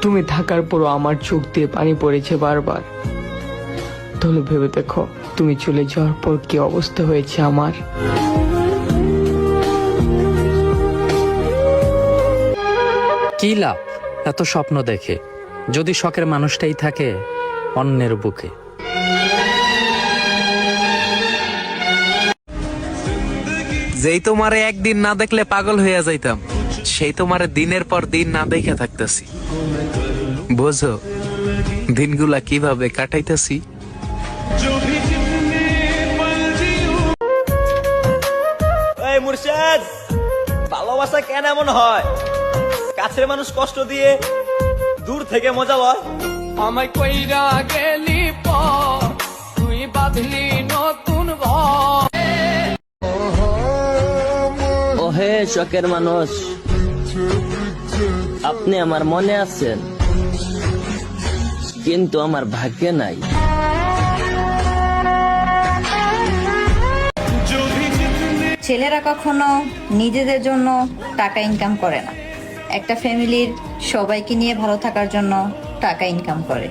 তুমি থাকার পরও আমার চোখ দিয়ে পানি পড়েছে বারবার। তাহলে ভেবে দেখো, তুমি চলে যাওয়ার পর কি অবস্থা হয়েছে আমার। কি লাভ এত স্বপ্ন দেখে, যদি শখের মানুষটাই থাকে অন্যের বুকে। যেই তোমারে একদিন না দেখলে পাগল হইয়া যাইতাম, সেই তোমারে দিনের পর দিন না দেখে থাকতেছি। বোঝো দিনগুলা কিভাবে কাটাইতেছি। এই মুর্শেদ, ভালোবাসা কেন এমন হয়? কাছের মানুষ কষ্ট দিয়ে দূর থেকে মজা লয়। আমায় কইরা গেলি পর তুই বাঁধলি নতুন ঘর। ওহে শখের মানুষ, আপনি আমার মনে আছেন, কিন্তু আমার ভাগ্যে নাই। ছেলেরা কখনো নিজেদের জন্য টাকা ইনকাম করে না, একটা ফ্যামিলির সবাইকে নিয়ে ভালো থাকার জন্য টাকা ইনকাম করে।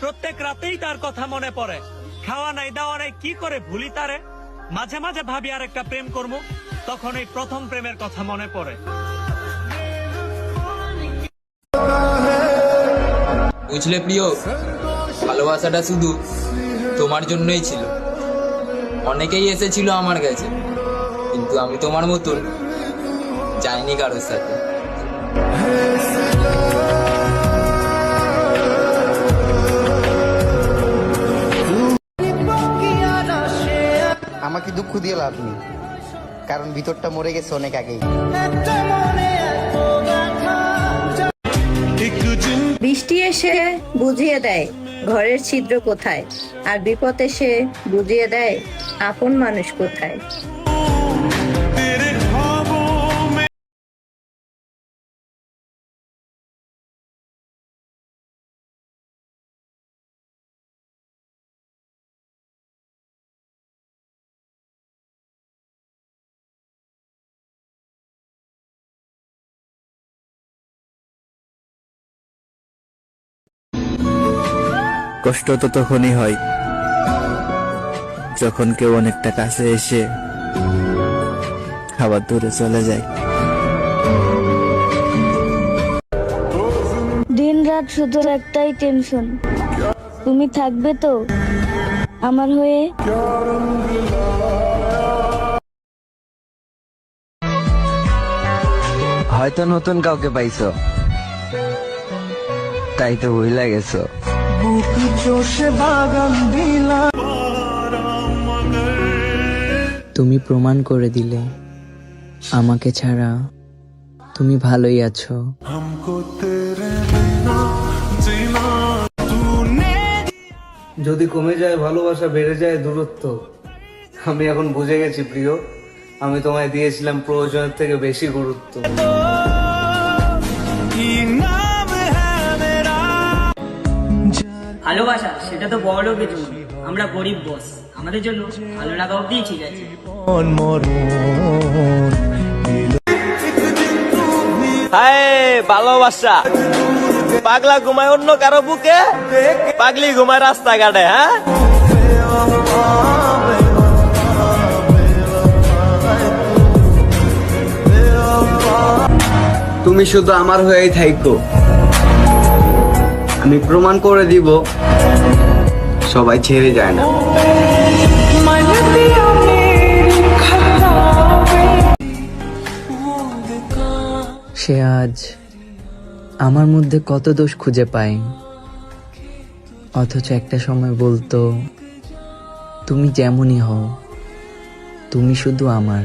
প্রত্যেক রাতেই তার কথা মনে পড়ে, খাওয়া নাই দাওয়া নাই কি করে ভুলি তারে। মাঝে মাঝে ভাবি আর একটা প্রেম করবো, তখন এই প্রথম প্রেমের কথা মনে পড়ে। বুঝলে প্রিয়, ভালোবাসাটা শুধু তোমার জন্যই ছিল। অনেকেই এসেছিল আমার কাছে, কিন্তু আমি তোমার মতন যাইনি কারোর সাথে। আমাকে দুঃখ দিয়ে লাভ নেই, কারণ ভিতরটা মরে গেছে অনেক আগেই। বৃষ্টি এসে বুঝিয়ে দেয় ঘরের ছিদ্র কোথায়, আর বিপদ এসে বুঝিয়ে দেয় আপন মানুষ কোথায়। কষ্ট তো তখনই হয় যখন কেউ অনেকটা কাছে এসে আবার দূরে চলে যায়। দিন রাত শুধু একটাই টেনশন, তুমি থাকবে তো আমার হয়ে। হয়তো নতুন কাউকে পাইছো, তাই তো ভুলে গেছো। তুমি প্রমাণ করে দিলে আমাকে ছাড়া তুমি ভালোই আছো। যদি কমে যায় ভালোবাসা, বেড়ে যায় দূরত্ব। আমি এখন বুঝে গেছি প্রিয়, আমি তোমায় দিয়েছিলাম প্রয়োজনের থেকে বেশি গুরুত্ব। ভালোবাসা সেটা তো বড় কিছু, আমরা গরিব বস, আমাদের জন্য ভালো লাগা অব্দি ঠিক আছে। ভালোবাসা পাগলা ঘুমায় অন্য কারো বুকে, পাগলি ঘুমায় রাস্তাঘাটে। হ্যাঁ, তুমি শুধু আমার হয়েই থাইকো, আমি প্রমাণ করে দিব সবাই ছেড়ে যায় না। সে আজ আমার মধ্যে কত দোষ খুঁজে পায়, অথচ একটা সময় বলতো তুমি যেমনই হও, তুমি শুধু আমার।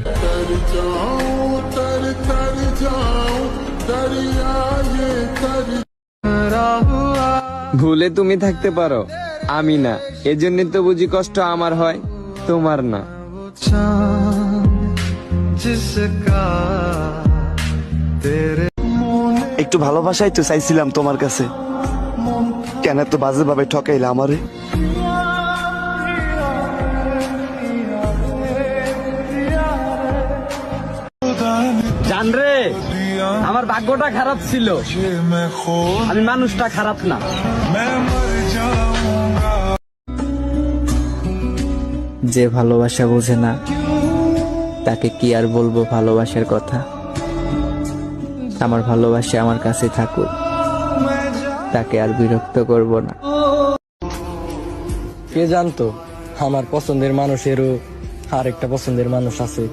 ভুলে তুমি থাকতে পারো, আমি না, এজন্য তো বুঝি কষ্ট আমার হয়, তোমার না। একটু ভালোবাসাই তো চাইছিলাম তোমার কাছে, কেন এত বাজে ভাবে ঠকাইলে আমারে। আমার ভাগ্যটা খারাপ ছিল, আমি মানুষটা খারাপ না। যে ভালোবাসা বোঝে না তাকে কি আর বলবো ভালোবাসার কথা। আমার ভালোবাসা আমার কাছে থাকুক, তাকে আর বিরক্ত করব না। কে জানতো আমার পছন্দের মানুষেরও আরেকটা পছন্দের মানুষ আছে।